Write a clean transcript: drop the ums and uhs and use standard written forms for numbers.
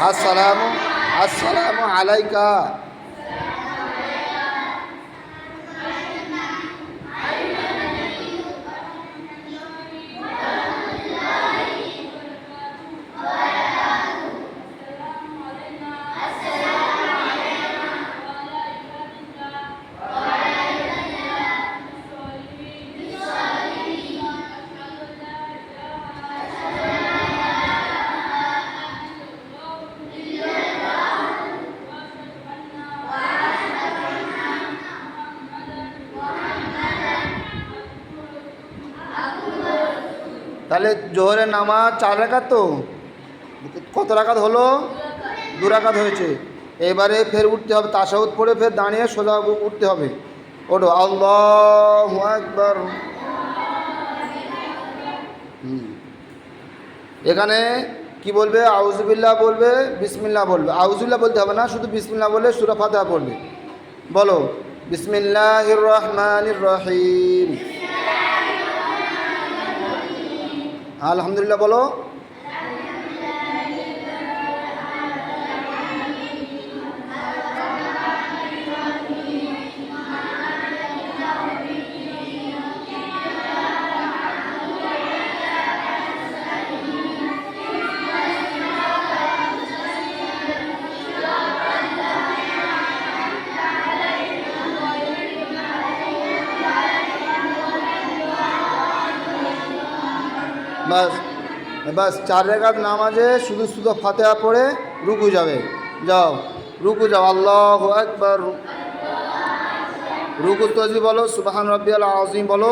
আসসালামু আসসালামু আলাইকা। তাহলে জোহরের নামাজ 4 রাকাত, তো কত রাকাত হলো? 2 রাকাত হয়েছে। এবারে ফের উঠতে হবে, তাশাহুদ পড়ে ফের দাঁড়িয়ে সোজা উঠতে হবে। ওঠো, আল্লাহু আকবার। এখানে কি বলবে? আউযুবিল্লাহ বলবে, বিসমিল্লাহ বলবে। আউযুবিল্লাহ বলতে হবে না, শুধু বিসমিল্লাহ বলে সূরা ফাতিহা পড়বে। বলো, বিসমিল্লাহির রহমানির রহিম। আলহামদুলিল্লাহ বলো। বাস বাস 4 রাকাত নামাজে শুধু শুধু ফাতিহা পড়ে রুকু যাবে। যাও, রুকু যাও। আল্লাহু আকবার। রুকু তসবিহ বলো, সুবহান রাব্বিয়াল আযীম বলো।